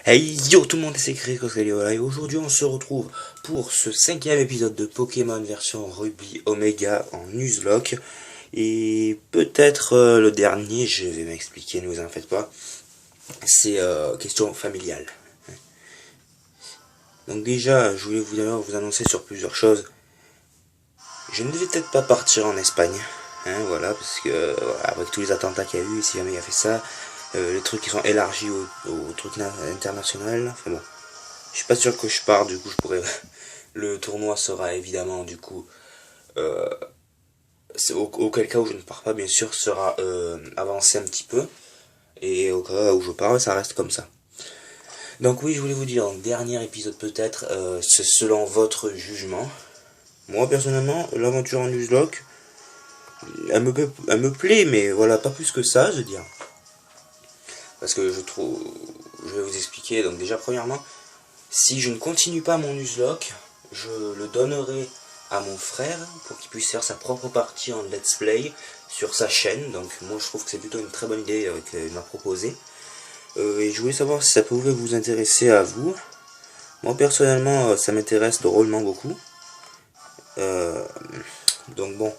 Hey yo tout le monde, c'est Chris Coscaliola et aujourd'hui on se retrouve pour ce 5e épisode de Pokémon version Ruby Omega en Nuzlocke. Et peut-être le dernier, je vais m'expliquer, ne vous en faites pas, c'est question familiale. Donc déjà, je voulais vous annoncer sur plusieurs choses. Je ne devais peut-être pas partir en Espagne, voilà, parce que voilà, avec tous les attentats qu'il y a eu, si jamais il a fait ça, les trucs qui sont élargis au truc international, enfin bon. Je suis pas sûr que je pars, du coup je pourrais. Le tournoi sera évidemment du coup, euh, auquel cas où je ne pars pas bien sûr sera avancé un petit peu, et au cas où je pars ça reste comme ça. Donc oui, je voulais vous dire, en dernier épisode peut-être, c'est selon votre jugement. Moi personnellement, l'aventure en Nuzlocke, elle me plaît, mais voilà, pas plus que ça, je veux dire. Parce que je trouve, je vais vous expliquer. Donc déjà premièrement, si je ne continue pas mon Nuzlocke, je le donnerai à mon frère pour qu'il puisse faire sa propre partie en let's play sur sa chaîne. Donc moi je trouve que c'est plutôt une très bonne idée qu'il m'a proposé. Et je voulais savoir si ça pouvait vous intéresser à vous. Moi personnellement ça m'intéresse drôlement beaucoup. Euh, donc bon,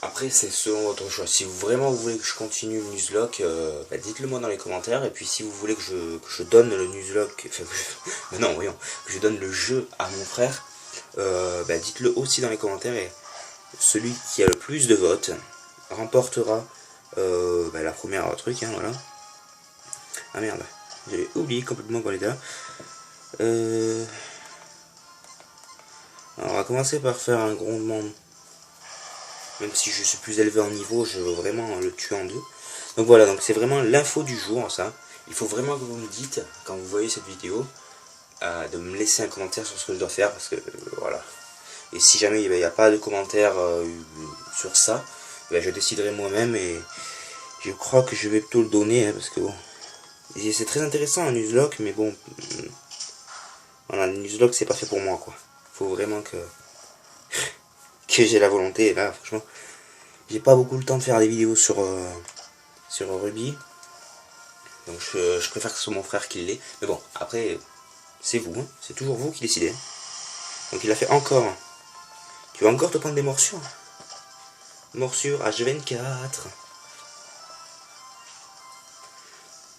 après c'est selon votre choix. Si vous vraiment vous voulez que je continue le Nuzlocke, bah, dites-le moi dans les commentaires. Et puis si vous voulez que je donne le Nuzlocke, enfin non voyons, que je donne le jeu à mon frère, bah, dites-le aussi dans les commentaires et celui qui a le plus de votes remportera bah, la première truc, voilà. Ah merde, j'avais oublié complètement qu'on était là. Alors on va commencer par faire un grondement. Même si je suis plus élevé en niveau, je veux vraiment le tuer en deux. Donc voilà, donc c'est vraiment l'info du jour, ça. Il faut vraiment que vous me dites, quand vous voyez cette vidéo, de me laisser un commentaire sur ce que je dois faire, parce que voilà. Et si jamais il n'y a pas de commentaire sur ça, ben, je déciderai moi-même et je crois que je vais plutôt le donner, parce que bon. C'est très intéressant un Nuzlocke, mais bon. Voilà, le Nuzlocke c'est pas fait pour moi, quoi. Faut vraiment que j'ai la volonté, et là, franchement. J'ai pas beaucoup le temps de faire des vidéos sur Ruby. Donc je préfère que ce soit mon frère qui l'ait. Mais bon, après, c'est vous, hein. C'est toujours vous qui décidez. Donc il a fait encore. Tu vas encore te prendre des morsures. Morsure H24.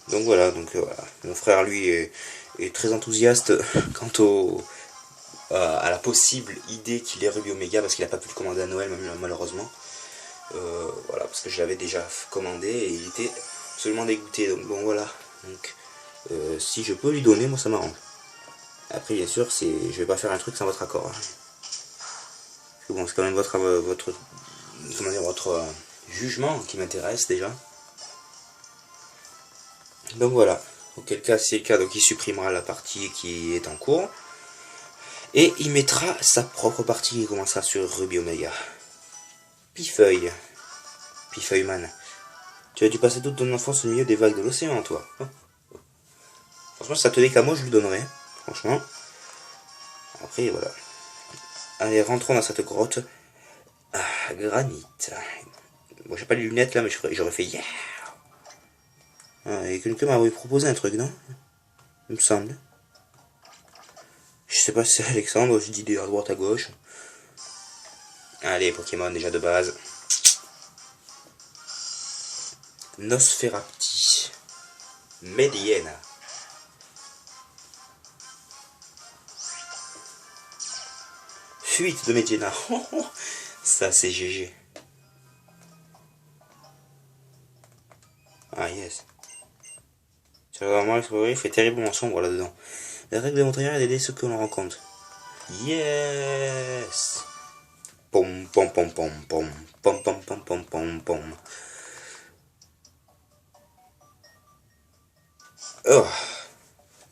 Donc voilà, voilà. Mon frère lui est très enthousiaste quant à la possible idée qu'il ait Ruby Omega parce qu'il n'a pas pu le commander à Noël malheureusement. Voilà, parce que je l'avais déjà commandé et il était absolument dégoûté. Donc bon voilà. Donc si je peux lui donner, moi ça m'arrange. Après bien sûr, je vais pas faire un truc sans votre accord. Hein. Parce que bon, c'est quand même votre jugement qui m'intéresse déjà. Donc voilà. Auquel cas, si c'est le cas, donc il supprimera la partie qui est en cours. Et il mettra sa propre partie qui commencera sur Ruby Omega. Pifeuille. Pifeuilleman. Tu as dû passer toute ton enfance au milieu des vagues de l'océan, toi. Franchement, si ça tenait qu'à moi, je lui donnerais. Franchement. Après, voilà. Allez, rentrons dans cette grotte. Ah, granit. Bon, j'ai pas les lunettes là, mais j'aurais fait yeah. Ah, et quelqu'un m'avait proposé un truc, non? Il me semble. Je sais pas si c'est Alexandre, je dis à droite à gauche. Allez, Pokémon déjà de base. Nosferapti. Mediena. Fuite de Mediena. Ça c'est GG. Ah yes. Sur le normal explorer, il fait terriblement sombre là-dedans. Les règles de montagnard d'aider ceux que l'on rencontre. Yes. Pom pom pom pom pom pom pom pom pom pom pom. Oh,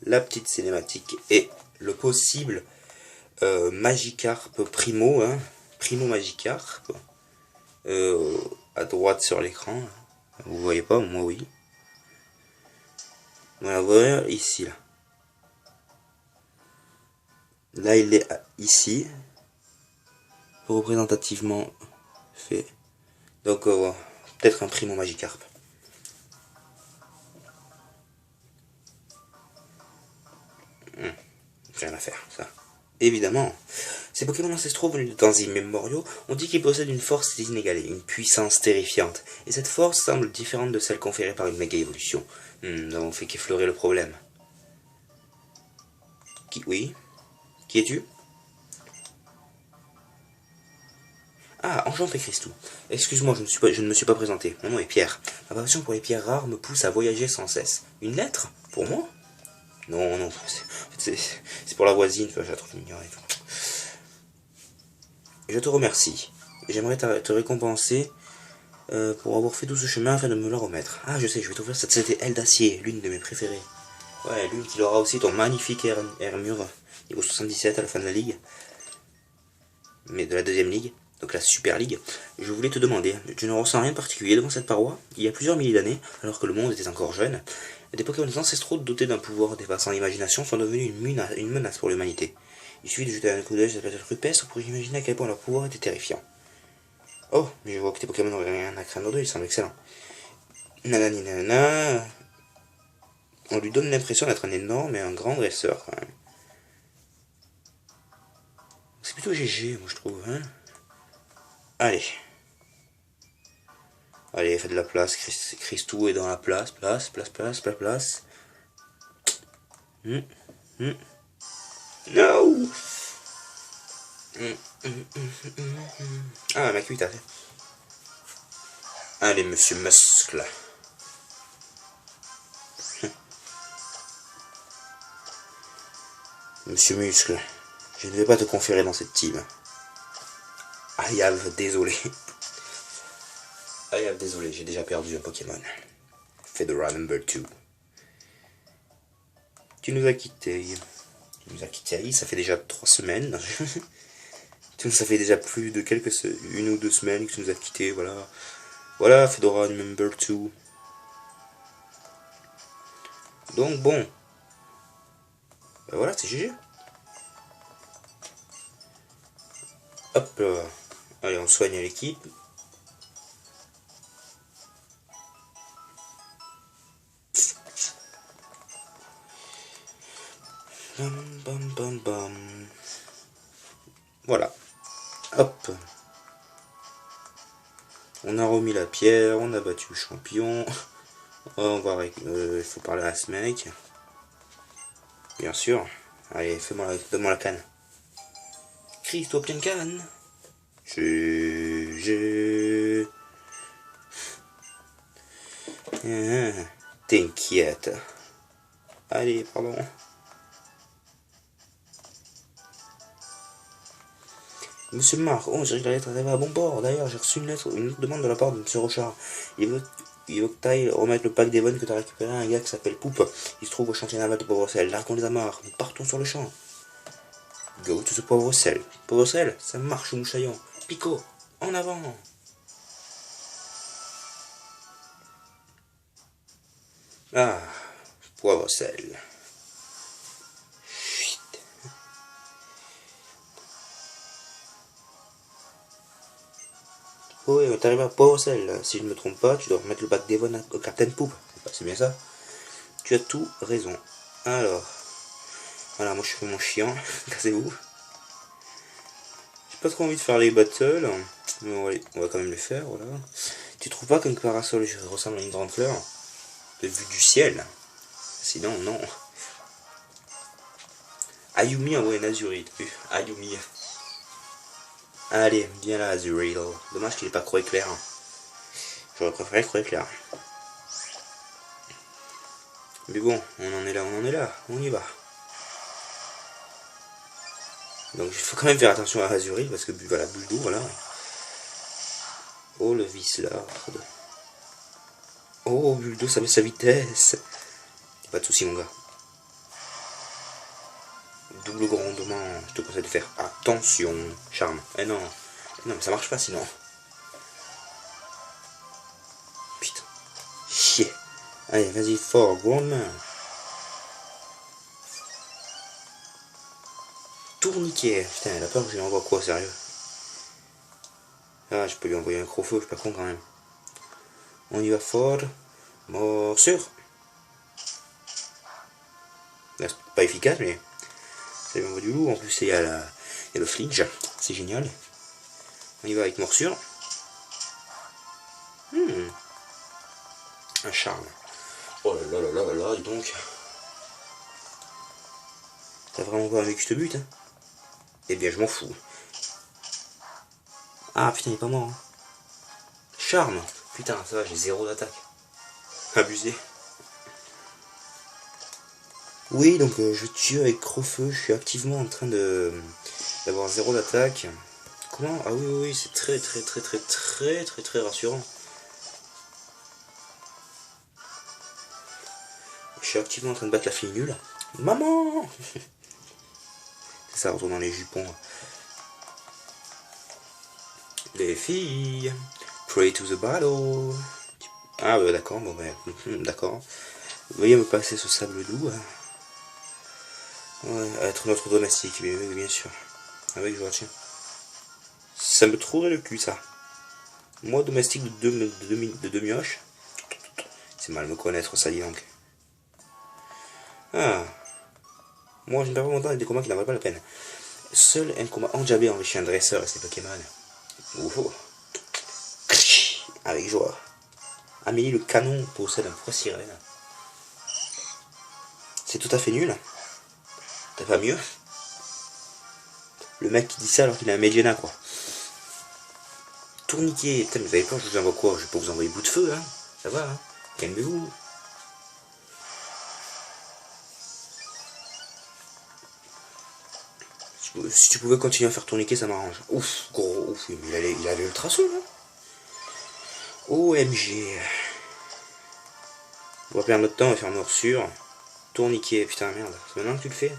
la petite cinématique et le possible Magikarp Primo, hein, Primo Magikarp, à droite sur l'écran. Vous voyez pas, moi oui. Voilà, vous voyez ici là. Là il est ici, représentativement fait. Donc peut-être un Primo Magikarp. rien à faire, ça. Évidemment. Ces Pokémon ancestraux venus de temps immémoriaux ont dit qu'ils possèdent une force inégalée, une puissance terrifiante. Et cette force semble différente de celle conférée par une méga évolution. Nous n'avons fait qu'effleurer le problème. Oui. Qui es-tu? Ah, enchanté Christou. Excuse-moi, je ne me suis pas présenté. Mon nom est Pierre. Ma passion pour les pierres rares me pousse à voyager sans cesse. Une lettre? Pour moi? Non, non, c'est pour la voisine, je la trouve mignonne et tout. Je te remercie. J'aimerais te récompenser pour avoir fait tout ce chemin afin de me le remettre. Ah, je sais, je vais t'offrir cette aile d'acier, l'une de mes préférées. Ouais, l'une qui aura aussi ton magnifique armure niveau 77 à la fin de la ligue. Mais de la deuxième ligue, donc la Super Ligue. Je voulais te demander, tu ne ressens rien de particulier devant cette paroi? Il y a plusieurs milliers d'années, alors que le monde était encore jeune, des Pokémon ancestraux dotés d'un pouvoir dépassant l'imagination sont devenus une menace pour l'humanité. Il suffit de jeter un coup d'œil sur la planète rupestre pour imaginer à quel point leur pouvoir était terrifiant. Oh, mais je vois que tes Pokémon n'auraient rien à craindre d'eux, ils semblent excellents. Nanani nanana. On lui donne l'impression d'être un énorme et un grand dresseur, quand même. C'est plutôt GG, moi je trouve, hein. Allez. Allez, faites de la place, Christou est dans la place, place. No. Ah, ma cuite, allez. Allez, monsieur Muscle. Monsieur Muscle, je ne vais pas te conférer dans cette team. Ayav, désolé. Ayav, désolé, j'ai déjà perdu un Pokémon. Fedora number 2. Tu nous as quittés. Ça fait déjà 3 semaines. Ça fait déjà plus de une ou 2 semaines que tu nous as quittés, voilà. Voilà, Fedora number 2. Donc bon. Ben voilà, c'est GG. Hop là. Allez, on soigne l'équipe. Bam, bam, bam, bam. Voilà. Hop. On a remis la pierre, on a battu le champion. On va il faut parler à ce mec. Bien sûr. Allez, donne-moi la canne. Christo, pleine canne. GG. T'inquiète. Allez, pardon. Monsieur Marc, oh, j'ai que la lettre arrivée à bon port. D'ailleurs, j'ai reçu une demande de la part de Monsieur Rochard. Il veut que t'ailles remettre le pack d'Evon que t'as récupéré à un gars qui s'appelle Poupe. Il se trouve au chantier naval de Pauvre-Sel. Là qu'on les a marre. Nous partons sur le champ. Go to the Pauvre-Sel. Pauvre-Sel, ça marche, mouchaillon. Pico, en avant. Ah, Pauvre-Sel. Oh ouais, t'arrives à Pauvre-Sel. Si je ne me trompe pas, tu dois remettre le pack d'Evon au Captain Poupe. C'est bien ça? Tu as tout raison. Alors, voilà, moi je fais mon chiant. Cassez-vous. J'ai pas trop envie de faire les battles, mais on va quand même les faire, voilà. Tu trouves pas qu'un parasol ressemble à une grande fleur? De vue du ciel? Sinon, non. Ayumi envoie une azurite. Ayumi. Allez, viens là, Azurite. Dommage qu'il ait pas croix éclair. J'aurais préféré croix éclair. Mais bon, on en est là, on y va. Donc il faut quand même faire attention à Azurite parce que voilà, bulle d'eau, voilà. Oh le Visslard. Oh, bulle d'eau, ça met sa vitesse. Pas de soucis mon gars. Double grondement, je te conseille de faire attention. Charme. Eh non, mais ça marche pas sinon. Putain. Chier. Allez, vas-y, fort, grandement. Tourniquet. Putain, elle a peur que je lui envoie quoi, sérieux? Ah, je peux lui envoyer un crofeu, je suis pas con quand même. On y va fort. Morsure. Là, c'est pas efficace, mais Ça lui envoie du loup. En plus, il y a le flinch. C'est génial. On y va avec morsure. Un charme. Oh là là là là là, dis donc. T'as vraiment pas envie que je te bute, hein? Eh bien, je m'en fous. Ah putain, il est pas mort. Hein. Charme. Putain, ça va, j'ai 0 d'attaque. Abusé. Oui, donc je tue avec Crofeu. Je suis activement en train d'avoir 0 d'attaque. Comment? Ah oui, oui, oui, c'est très rassurant. Je suis activement en train de battre la fille nulle. Maman! C'est ça, retourne dans les jupons. Les filles, pray to the battle. Ah bah d'accord, bon bah, d'accord. Veuillez me passer ce sable doux. Ouais, être notre domestique, bien sûr. Avec joie, tiens. Ça me trouverait le cul, ça. Moi, domestique de deux mioches. C'est mal me connaître, ça dit donc. Ah. Moi, je ne perds pas mon temps avec des combats qui n'en valent pas la peine. Seul un combat enjabé en les chiens dresseurs et ses Pokémon. Ouh. Avec joie. Amélie le canon possède un poids sirène. C'est tout à fait nul. T'as pas mieux? Le mec qui dit ça alors qu'il a un Mediana, quoi. Tourniquet. Putain, mais vous avez peur, je vous envoie quoi? Je vais pas vous envoyer bout de feu, hein. Ça va, hein. Calmez-vous. Si tu pouvais continuer à faire tourniquet, ça m'arrange. Ouf, gros, ouf, il avait ultrason, là. OMG. On va perdre notre temps à faire morsure. Tourniquet, putain, merde. C'est maintenant que tu le fais.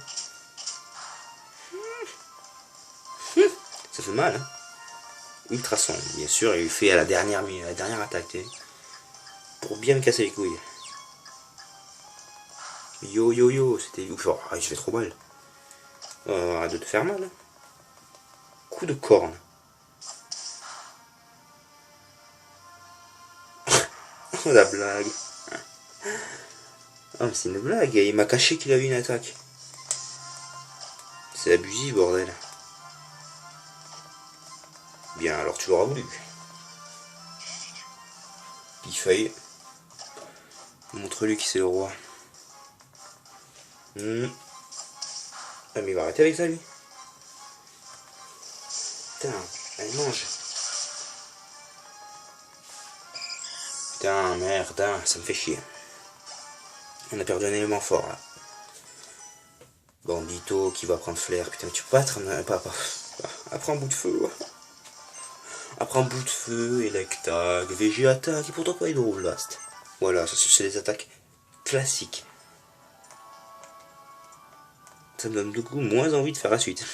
Ça fait mal, hein. Ultrason, bien sûr, il le fait à la dernière attaque, t'sais. Pour bien me casser les couilles. Yo yo yo, c'était ouf. Oh, je fais trop mal. Arrête de te faire mal. Coup de corne. Oh la blague. Oh mais c'est une blague, il m'a caché qu'il avait une attaque. C'est abusif, bordel. Bien, alors tu l'auras voulu. Pifeuille. Montre-lui qui c'est le roi. Ah mais il va arrêter avec ça, lui. Putain, elle mange. Putain, merde, hein, ça me fait chier. On a perdu un élément fort, là. Bandito qui va prendre flair. Putain, tu peux pas être après un bout de feu. Après un bout de feu, Electag, VG attaque, et pourtant pas Hydroblast. Voilà, ça c'est des attaques classiques. Ça me donne du coup moins envie de faire la suite.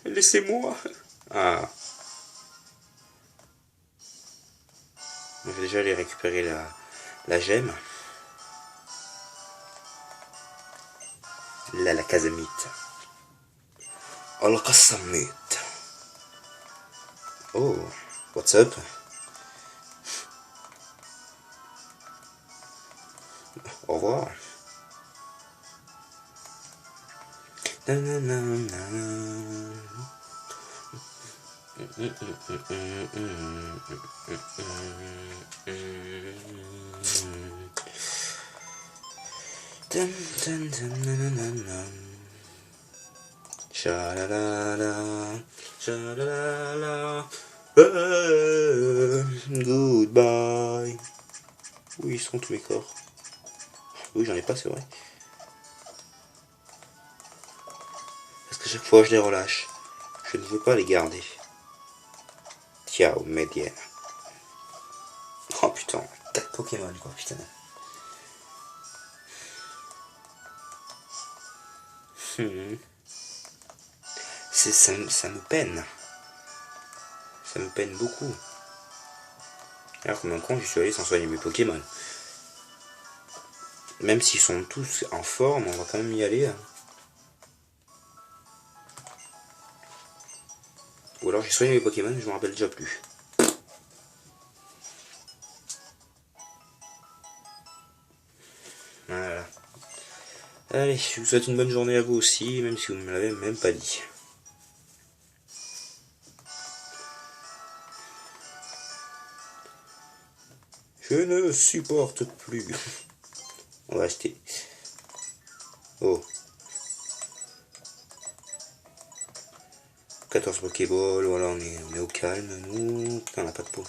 Laissez-moi. Ah. Je vais déjà aller récupérer la gemme. Là, la casamite. Oh, la casamite. Oh, what's up? Au revoir. Goodbye. Où ils sont tous mes corps? Oui, j'en ai pas, c'est vrai. Parce que chaque fois je les relâche. Je ne veux pas les garder. Ciao, Medienne. Oh putain, 4 Pokémon quoi, putain. Ça me peine. Ça me peine beaucoup. Alors comme un con, je suis allé sans soigner mes Pokémon. Même s'ils sont tous en forme, on va quand même y aller. Hein. Ou alors j'ai soigné mes Pokémon, je me rappelle déjà plus. Voilà. Allez, je vous souhaite une bonne journée à vous aussi, même si vous ne me l'avez même pas dit. Je ne supporte plus. On va acheter. Oh. 14 Pokéballs, voilà, on est au calme, nous. Putain, on n'a pas de peau.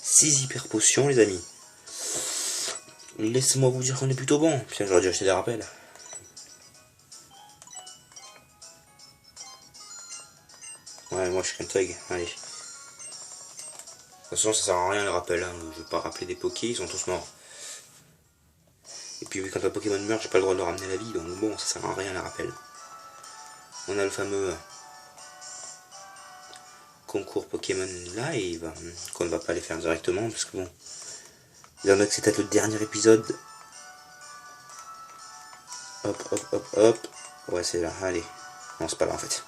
6 hyper potions, les amis. Laissez-moi vous dire qu'on est plutôt bon. Putain, j'aurais dû acheter des rappels. Ouais, moi je suis Kentog. Allez. De toute façon, ça sert à rien les rappels. Hein. Je vais pas rappeler des Pokés, ils sont tous morts. Et puis, quand un Pokémon meurt, j'ai pas le droit de le ramener à la vie. Donc bon, ça sert à rien les rappels. On a le fameux concours Pokémon Live, qu'on ne va pas les faire directement, parce que bon, il y en a que c'est peut-être le dernier épisode. Hop, hop, hop, hop. Ouais, c'est là, allez. Non, c'est pas là en fait.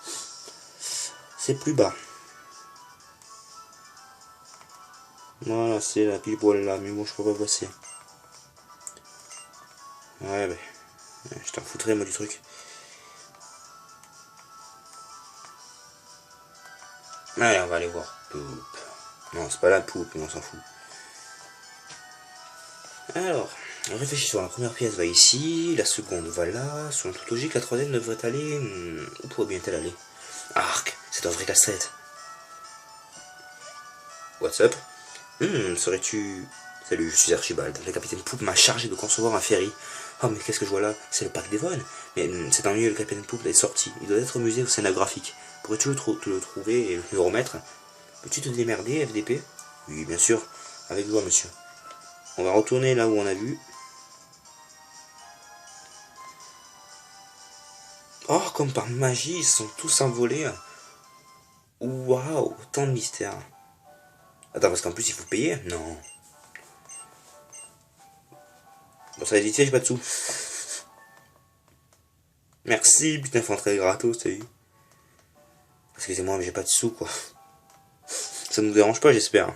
C'est plus bas. Voilà, c'est la pile poil là, mais bon, je peux pas passer. Ouais, bah, je t'en foutrais moi du truc. Allez, on va aller voir. Poupe. Non, c'est pas la poupe, mais on s'en fout. Alors, réfléchissons. La première pièce va ici, la seconde va là. Selon toute logique, la troisième devrait aller. Où pourrait bien-elle aller? Arc, c'est un vrai casse-tête. What's up? Serais-tu. Salut, je suis Archibald. Le capitaine Poupe m'a chargé de concevoir un ferry. Oh, mais qu'est-ce que je vois là? C'est le parc d'Evon. Mais c'est ennuyeux, le capitaine Poupe est sorti. Il doit être au musée océanographique. Pourrais-tu le trouver et le remettre? Peux-tu te démerder, FDP? Oui, bien sûr. Avec joie, monsieur. On va retourner là où on a vu. Oh, comme par magie, ils sont tous envolés. Waouh, tant de mystère. Attends, parce qu'en plus, il faut payer? Non. Bon, ça va éviter, j'ai pas de sous. Merci, putain, faut entrer gratos, t'as vu? Excusez-moi, mais j'ai pas de sous, quoi. Ça nous dérange pas, j'espère.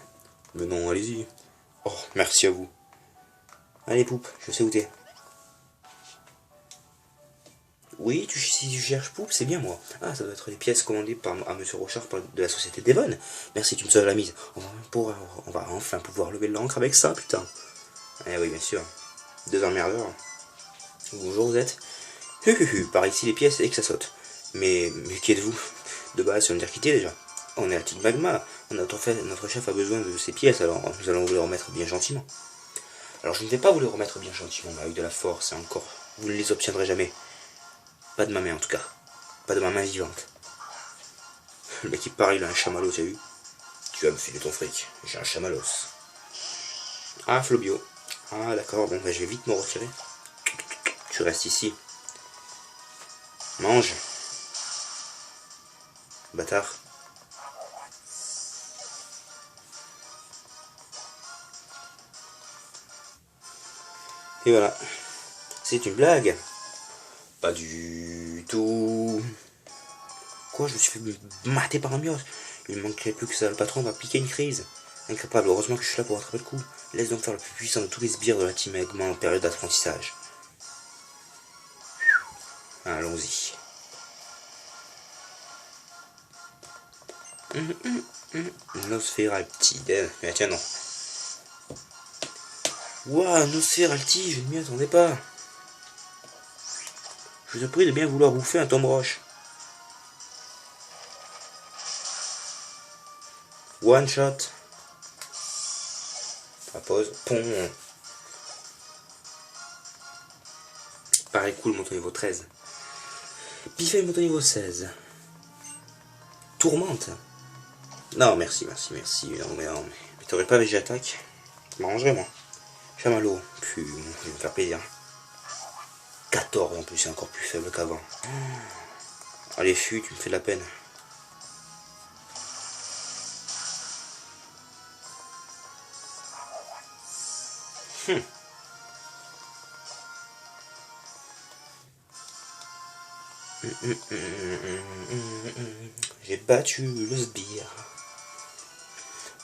Mais non, allez-y. Oh, merci à vous. Allez, Poupe, je sais où t'es. Oui, si tu cherches Poupe, c'est bien moi. Ah, ça doit être les pièces commandées à Monsieur Rochard de la société Devon. Merci, tu me sauves la mise. On va enfin pouvoir lever l'encre avec ça, putain. Eh oui, bien sûr. Deux emmerdeurs. Bonjour, vous êtes? Par ici les pièces et que ça saute. Mais qui êtes-vous? De base, c'est une dire quitter déjà. On est à Tic Magma. Notre chef a besoin de ces pièces, alors nous allons vous les remettre bien gentiment. Alors je ne vais pas vous les remettre bien gentiment, mais avec de la force, et encore, vous ne les obtiendrez jamais. Pas de ma main en tout cas. Pas de ma main vivante. Le mec qui parle, il a un chamallow, t'as vu? Tu vas me filer ton fric, j'ai un chamallow. Ah, Flobio. Ah, d'accord, bon, bah, je vais vite me retirer. Tu restes ici. Mange. Bâtard. Et voilà. C'est une blague. Pas du tout. Quoi, je me suis fait mater par un bios. Il ne manquerait plus que ça, le patron va piquer une crise. Incapable, heureusement que je suis là pour rattraper le coup. Laisse donc faire le plus puissant de tous les sbires de la team Eggman en période d'apprentissage. Allons-y. Nosferalti. Mais tiens, non. Ouah, Nosferalti, je ne m'y attendais pas. Je te prie de bien vouloir bouffer un tombe-roche. One shot. La pause. Pong. Pareil cool, monte au niveau 13. Piffet monte au niveau 16. Tourmente. Non, merci. Non, mais t'aurais pas Végéattaque? Je m'arrangerais, moi. Chamallow. Puis, je vais me faire plaisir. 14 en plus, c'est encore plus faible qu'avant. Allez, fuis, tu me fais de la peine. J'ai battu le sbire.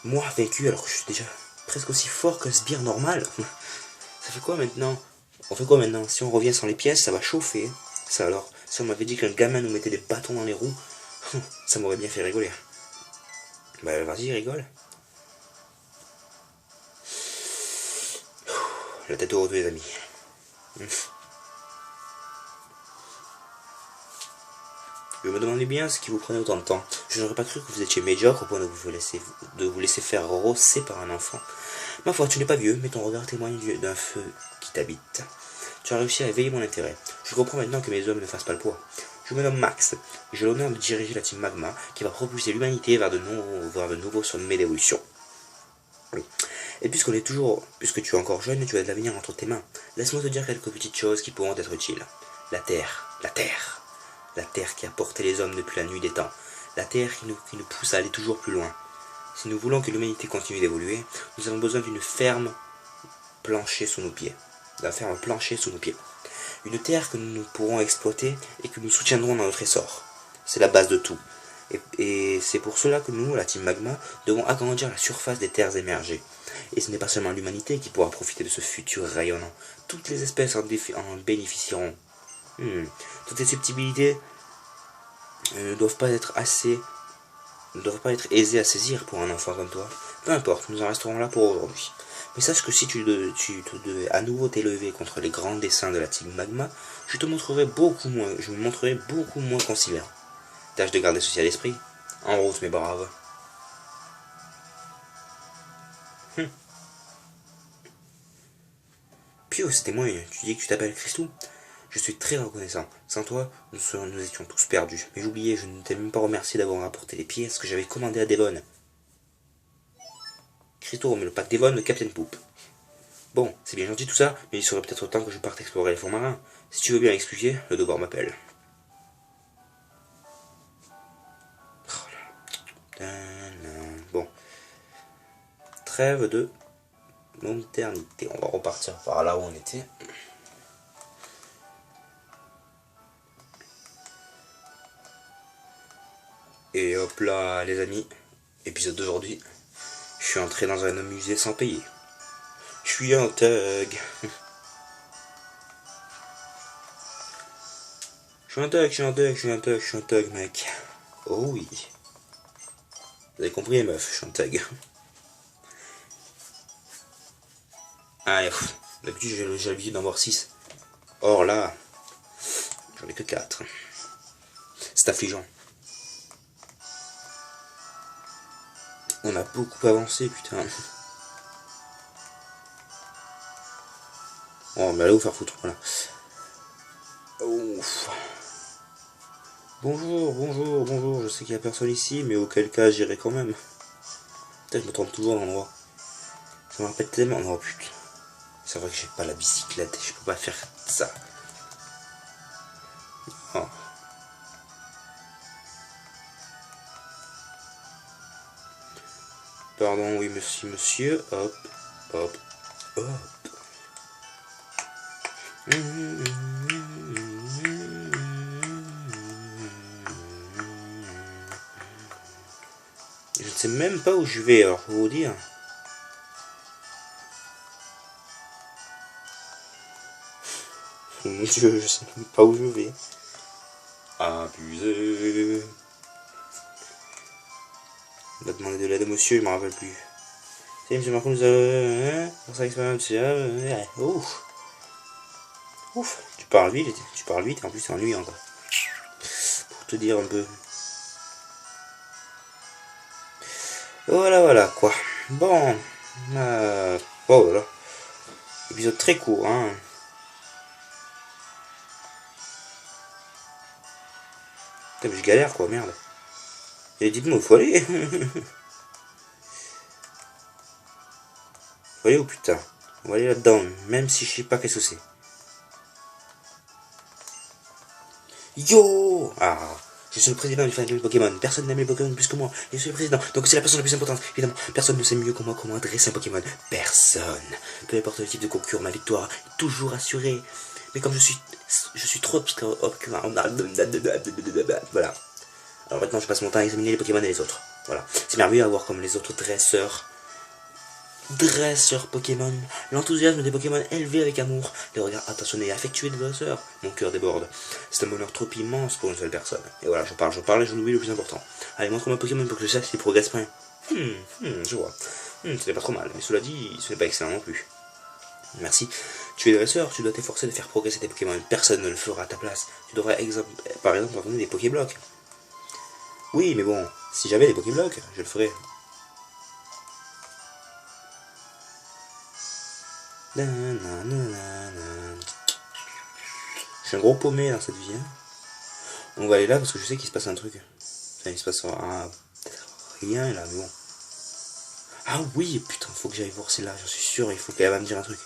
Moi vaincu alors que je suis déjà presque aussi fort qu'un sbire normal. Ça fait quoi maintenant? On fait quoi maintenant? Si on revient sans les pièces, ça va chauffer. Ça alors, si on m'avait dit qu'un gamin nous mettait des bâtons dans les roues, ça m'aurait bien fait rigoler. Bah vas-y, rigole. La tête au repos les amis. Je me demandais bien ce qui vous prenait autant de temps. Je n'aurais pas cru que vous étiez médiocre au point de vous laisser faire rosser par un enfant. Ma foi, tu n'es pas vieux, mais ton regard témoigne d'un feu qui t'habite. Tu as réussi à éveiller mon intérêt. Je comprends maintenant que mes hommes ne fassent pas le poids. Je me nomme Max, et j'ai l'honneur de diriger la team Magma qui va propulser l'humanité vers de nouveaux sommets d'évolution. Oui. Et puisque tu es encore jeune, tu as de l'avenir entre tes mains. Laisse-moi te dire quelques petites choses qui pourront être utiles. La terre qui a porté les hommes depuis la nuit des temps. La terre qui nous pousse à aller toujours plus loin. Si nous voulons que l'humanité continue d'évoluer, nous avons besoin d'une ferme plancher sous nos pieds. Une terre que nous pourrons exploiter et que nous soutiendrons dans notre essor. C'est la base de tout. Et c'est pour cela que nous, la team Magma, devons agrandir la surface des terres émergées. Et ce n'est pas seulement l'humanité qui pourra profiter de ce futur rayonnant. Toutes les espèces en bénéficieront. Toutes les subtilités ne doivent pas être aisées à saisir pour un enfant comme toi. Peu importe, nous en resterons là pour aujourd'hui. Mais sache que si tu devais à nouveau t'élever contre les grands desseins de la team Magma, je me montrerai beaucoup moins conciliant. Tâche de garder ceci à l'esprit. En route mes braves. Pio, c'était moi, tu dis que tu t'appelles Christou? Je suis très reconnaissant. Sans toi, nous étions tous perdus. Mais j'oubliais, je ne t'ai même pas remercié d'avoir rapporté les pièces que j'avais commandées à Devon. Christo remet le pack Devon de Captain Poop. Bon, c'est bien gentil tout ça, mais il serait peut-être temps que je parte explorer les fonds marins. Si tu veux bien expliquer, le devoir m'appelle. Bon. Trêve de modernité. On va repartir par là où on était. Et hop là, les amis. Épisode d'aujourd'hui. Je suis entré dans un musée sans payer. Je suis un thug. Je suis un thug, mec. Oh oui. Vous avez compris, les meufs, je suis un thug. Ah, d'habitude, j'ai l'habitude d'en avoir 6. Or là, j'en ai que 4. C'est affligeant. On a beaucoup avancé, putain. Oh, mais allez vous faire foutre, voilà. Ouf. Bonjour, je sais qu'il n'y a personne ici, mais auquel cas j'irai quand même. Putain, je me trompe toujours d'endroit. Ça me rappelle tellement... Oh putain. C'est vrai que j'ai pas la bicyclette, je peux pas faire ça. Oh. Pardon, oui, monsieur. Hop. Je ne sais même pas où je vais, alors, pour vous dire. Mon Dieu, je sais même pas où je vais. Abusé. On va demander de l'aide à monsieur, je m'en rappelle plus. C'est monsieur Marco nous a... pour sa expérience, Ouf, tu parles vite, en plus c'est ennuyant, quoi. Pour te dire un peu. Voilà, quoi. Bon. Oh là là. Épisode très court, hein. Putain, mais je galère, quoi, merde. Et dites-moi, faut aller. Faut aller où, putain? On va aller là-dedans, même si je sais pas qu'est-ce que c'est. Yo! Ah, je suis le président du fan club Pokémon. Personne n'aime les Pokémon plus que moi. Je suis le président, donc c'est la personne la plus importante. Évidemment, personne ne sait mieux que moi comment adresser un Pokémon. Personne. Peu importe le type de concurrent, ma victoire est toujours assurée. Mais comme je suis trop obscur. Voilà. Alors maintenant, je passe mon temps à examiner les Pokémon et les autres. Voilà. C'est merveilleux à voir comme les autres dresseurs Dresseur Pokémon, l'enthousiasme des Pokémon élevé avec amour, les regards attentionnés et affectueux des dresseurs, mon cœur déborde. C'est un bonheur trop immense pour une seule personne. Et voilà, je parle et je l'oublie le plus important. Allez, montre-moi Pokémon pour que je sache s'il progresse pas. Je vois. C'était pas trop mal, mais cela dit, ce n'est pas excellent non plus. Merci. Tu es dresseur, tu dois t'efforcer de faire progresser tes Pokémon. Personne ne le fera à ta place. Tu devrais par exemple leur donner des Pokéblocs. Oui, mais bon, si j'avais des Pokéblocs, je le ferais. Je suis un gros paumé dans cette vie. Hein. On va aller là parce que je sais qu'il se passe un truc. Enfin, il se passe rien là, mais bon. Ah oui, putain, faut que j'aille voir celle-là, j'en suis sûr, il faut qu'elle va me dire un truc.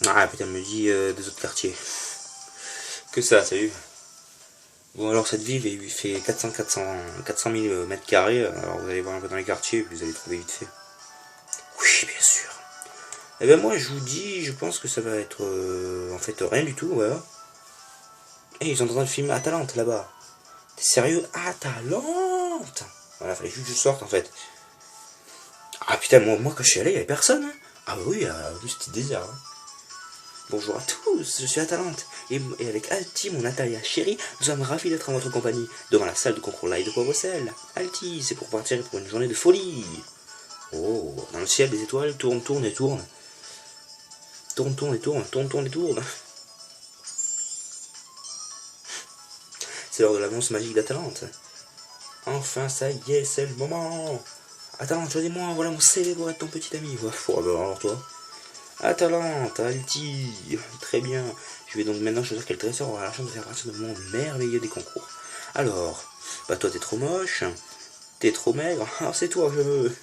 Ah putain, elle me dit des autres quartiers. Que ça, salut. Bon alors cette ville il fait 400 000 mètres carrés, alors vous allez voir un peu dans les quartiers et puis vous allez trouver vite fait. Oui bien sûr. Et ben moi je vous dis, je pense que ça va être en fait rien du tout, voilà. Et ils sont en train de filmer Atalante là-bas. T'es sérieux? Atalante. Voilà, fallait juste que je sorte en fait. Ah putain, moi quand je suis allé, il y avait personne. Hein. Ah oui, c'était désert. Hein. Bonjour à tous, je suis Atalante, et avec Alti, mon Natalia chérie, nous sommes ravis d'être en votre compagnie, devant la salle de concours live de Poivre-Sel. Alti, c'est pour partir pour une journée de folie. Oh, dans le ciel, les étoiles tournent et tournent. Tournent et tournent. C'est l'heure de l'annonce magique d'Atalante. Enfin, ça y est, c'est le moment. Atalante, choisis-moi, voilà mon CV pour être ton petit ami. Alors toi. Atalante, Alti, très bien. Je vais donc maintenant choisir quel dresseur aura la chance de faire partie du monde merveilleux des concours. Alors, bah toi t'es trop moche, t'es trop maigre, alors c'est toi que je veux.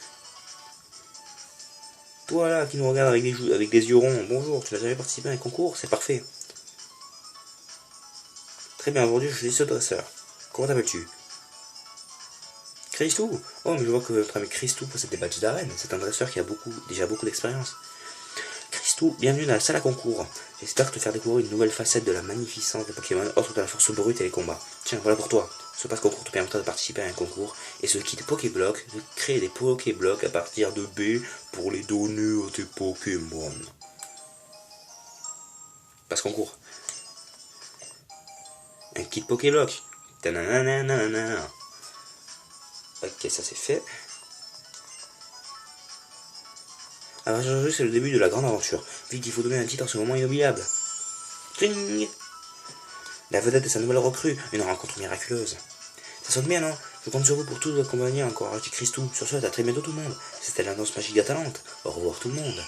Toi là qui nous regarde avec des yeux ronds, bonjour, tu n'as jamais participé à un concours, c'est parfait. Très bien, aujourd'hui je suis ce dresseur. Comment t'appelles-tu? Christou. Oh mais je vois que notre ami Christou possède des badges d'arène, c'est un dresseur qui a déjà beaucoup d'expérience. Bienvenue dans la salle à concours. J'espère te faire découvrir une nouvelle facette de la magnificence des Pokémon, autre que la force brute et les combats. Tiens, voilà pour toi. Ce passe-concours te permettra de participer à un concours et ce kit Pokéblock de créer des Pokéblocs à partir de B pour les donner à tes Pokémon. Passe-concours. Un kit Pokéblock. Ok, ça c'est fait. Alors c'est le début de la grande aventure. Vite, il faut donner un titre à ce moment inoubliable. Cling. La vedette de sa nouvelle recrue, une rencontre miraculeuse. Ça sonne bien, non? Je compte sur vous pour tous vous accompagner encore Alti Christou. Sur ce, à très bientôt tout le monde. C'était l'annonce magique d'Atalante. Au revoir tout le monde.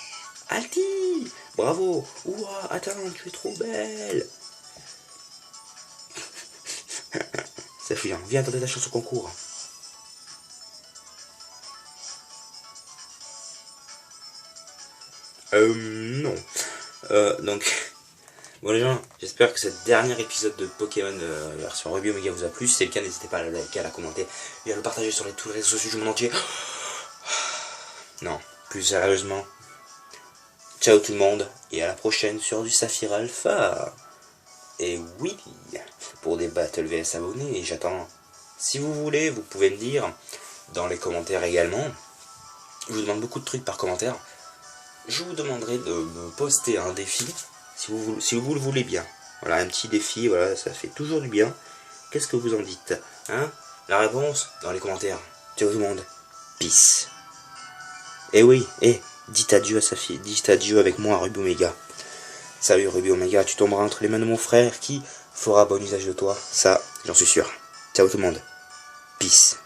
Alti! Bravo! Ouah, Atalante, tu es trop belle! C'est fuyant. Viens tenter ta chance au concours. Non. Donc, bon les gens, j'espère que ce dernier épisode de Pokémon version Ruby Omega vous a plu. Si c'est le cas, n'hésitez pas à le liker, à la commenter et à le partager sur tous les réseaux sociaux du monde entier. Non, plus sérieusement, ciao tout le monde et à la prochaine sur du Saphir Alpha. Et oui, pour des Battle VS abonnés, et j'attends. Si vous voulez, vous pouvez me dire dans les commentaires également. Je vous demande beaucoup de trucs par commentaire. Je vous demanderai de me poster un défi, si vous le voulez bien. Voilà, un petit défi, voilà, ça fait toujours du bien. Qu'est-ce que vous en dites, hein? La réponse, dans les commentaires. Ciao tout le monde. Peace. Et oui, dites adieu à sa fille, dites adieu avec moi à Ruby Omega. Salut Ruby Omega, tu tomberas entre les mains de mon frère qui fera bon usage de toi. Ça, j'en suis sûr. Ciao tout le monde. Peace.